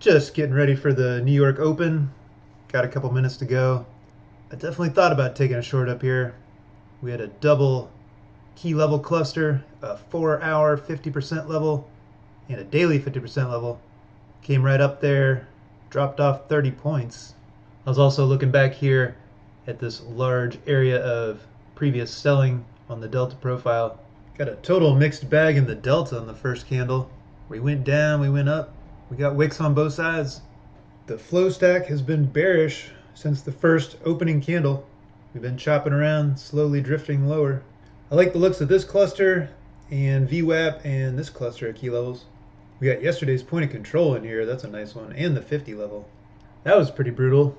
Just getting ready for the New York Open. Got a couple minutes to go. I definitely thought about taking a short up here. We had a double key level cluster, a 4-hour 50% level, and a daily 50% level. Came right up there, dropped off 30 points. I was also looking back here at this large area of previous selling on the Delta profile. Got a total mixed bag in the Delta on the first candle. We went down, we went up. We got wicks on both sides. The flow stack has been bearish since the first opening candle. We've been chopping around, slowly drifting lower. I like the looks of this cluster and VWAP and this cluster at key levels. We got yesterday's point of control in here. That's a nice one. And the 50 level. That was pretty brutal.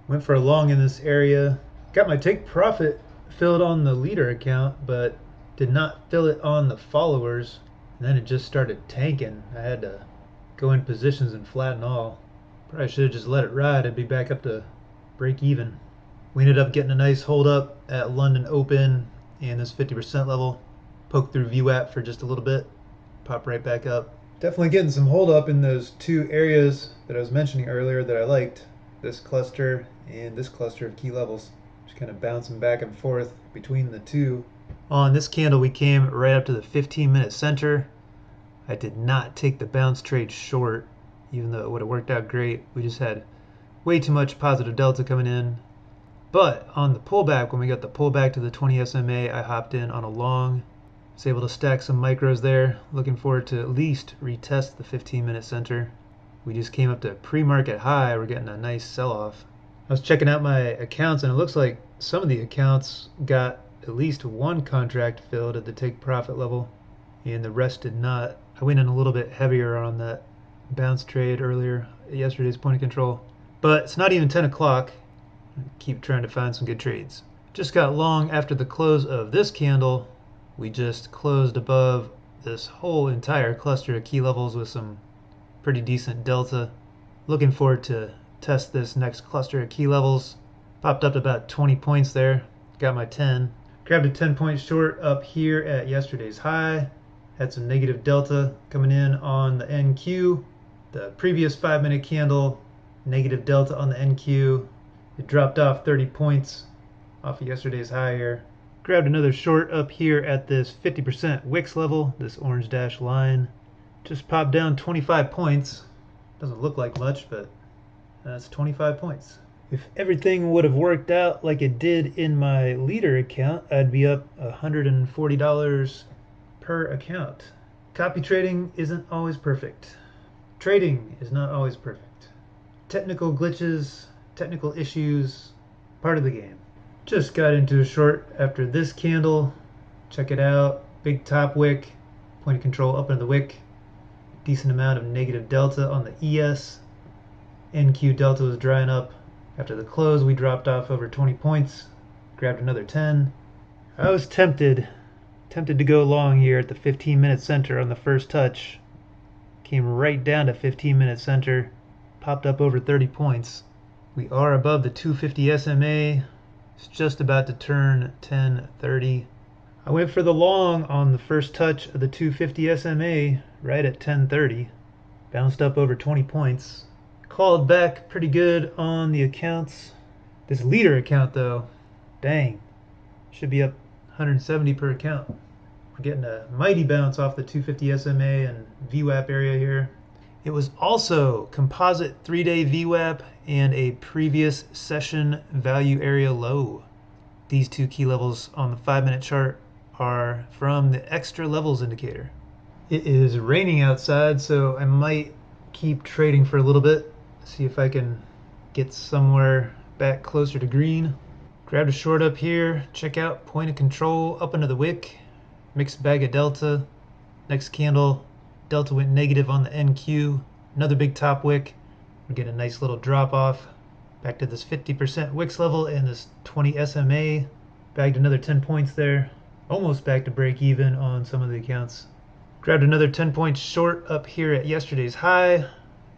Went for a long in this area. Got my take profit filled on the leader account, but did not fill it on the followers. And then it just started tanking. I had to go in positions and flatten all. Probably should have just let it ride. I'd be back up to break even. We ended up getting a nice hold up at London Open and this 50% level. Poked through VWAP for just a little bit. Pop right back up. Definitely getting some hold up in those two areas that I was mentioning earlier that I liked. This cluster and this cluster of key levels. Just kind of bouncing back and forth between the two. On this candle we came right up to the 15-minute center. I did not take the bounce trade short, even though it would have worked out great. We just had way too much positive delta coming in. But on the pullback, when we got the pullback to the 20 SMA, I hopped in on a long. Was able to stack some micros there. Looking forward to at least retest the 15-minute center. We just came up to pre-market high. We're getting a nice sell-off. I was checking out my accounts, and it looks like some of the accounts got at least one contract filled at the take profit level, and the rest did not. I went in a little bit heavier on that bounce trade earlier, yesterday's point of control. But it's not even 10 o'clock. Keep trying to find some good trades. Just got long after the close of this candle. We just closed above this whole entire cluster of key levels with some pretty decent delta. Looking forward to test this next cluster of key levels. Popped up to about 20 points there. Got my 10. Grabbed a 10-point short up here at yesterday's high. Had some negative delta coming in on the NQ. The previous 5-minute candle, negative delta on the NQ. It dropped off 30 points off of yesterday's high here. Grabbed another short up here at this 50% wicks level, this orange dashed line. Just popped down 25 points. Doesn't look like much, but that's 25 points. If everything would have worked out like it did in my leader account, I'd be up $140 per account. Copy trading isn't always perfect. Trading is not always perfect. Technical glitches, technical issues, part of the game. Just got into a short after this candle. Check it out. Big top wick, point of control up into the wick. Decent amount of negative delta on the ES. NQ delta was drying up. After the close, we dropped off over 20 points. Grabbed another 10. I was tempted to go long here at the 15-minute center on the first touch. Came right down to 15-minute center. Popped up over 30 points. We are above the 250 SMA. It's just about to turn 1030. I went for the long on the first touch of the 250 SMA right at 1030. Bounced up over 20 points. Called back pretty good on the accounts. This leader account though, dang, should be up 170 per account. We're getting a mighty bounce off the 250 SMA and VWAP area here. It was also composite 3-day VWAP and a previous session value area low. These two key levels on the 5-minute chart are from the extra levels indicator. It is raining outside, so I might keep trading for a little bit. See if I can get somewhere back closer to green. Grabbed a short up here. Check out point of control up into the wick. Mixed bag of delta. Next candle, delta went negative on the NQ. Another big top wick. We get a nice little drop off. Back to this 50% wicks level and this 20 SMA. Bagged another 10 points there. Almost back to break even on some of the accounts. Grabbed another 10-point short up here at yesterday's high.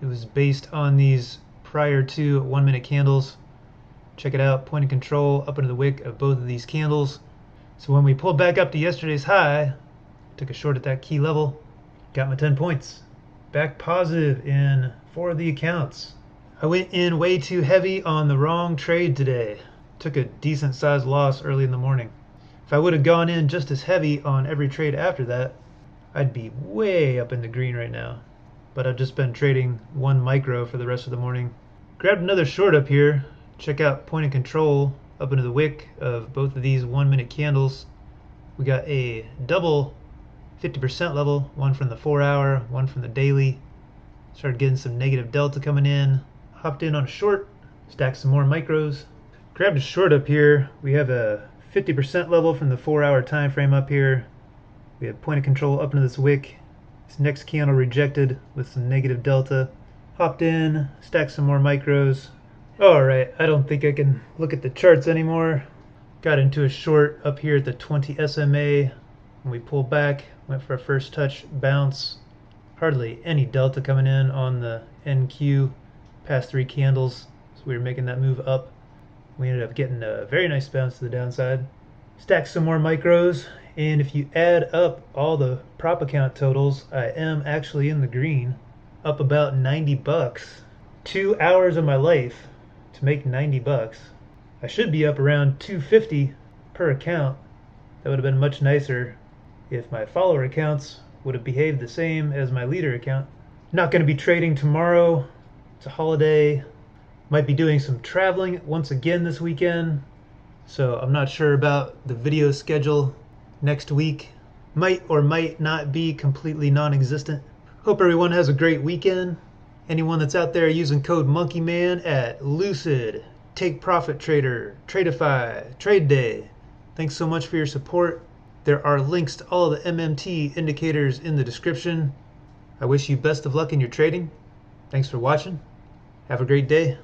It was based on these prior to 1-minute candles. Check it out, point of control up into the wick of both of these candles. So when we pulled back up to yesterday's high, took a short at that key level, got my 10 points. Back positive in 4 of the accounts. I went in way too heavy on the wrong trade today. Took a decent sized loss early in the morning. If I would have gone in just as heavy on every trade after that, I'd be way up in the green right now. But I've just been trading 1 micro for the rest of the morning. Grabbed another short up here. Check out point of control up into the wick of both of these 1-minute candles. We got a double 50% level, one from the 4-hour, one from the daily. Started getting some negative delta coming in. Hopped in on a short, stacked some more micros. Grabbed a short up here. We have a 50% level from the 4-hour time frame up here. We have point of control up into this wick. This next candle rejected with some negative delta. Hopped in, stacked some more micros. Alright, I don't think I can look at the charts anymore. Got into a short up here at the 20 SMA. When we pulled back, went for a first touch bounce. Hardly any delta coming in on the NQ past 3 candles. So we were making that move up. We ended up getting a very nice bounce to the downside. Stacked some more micros, and if you add up all the prop account totals, I am actually in the green, up about 90 bucks. 2 hours of my life to make 90 bucks. I should be up around 250 per account. That would have been much nicer if my follower accounts would have behaved the same as my leader account. Not going to be trading tomorrow. It's a holiday. Might be doing some traveling once again this weekend. So I'm not sure about the video schedule next week. Might or might not be completely non-existent. Hope everyone has a great weekend. Anyone that's out there using code MonkeyMan at Lucid, Take Profit Trader, Tradeify, TradeDay. Thanks so much for your support. There are links to all of the MMT indicators in the description. I wish you best of luck in your trading. Thanks for watching. Have a great day.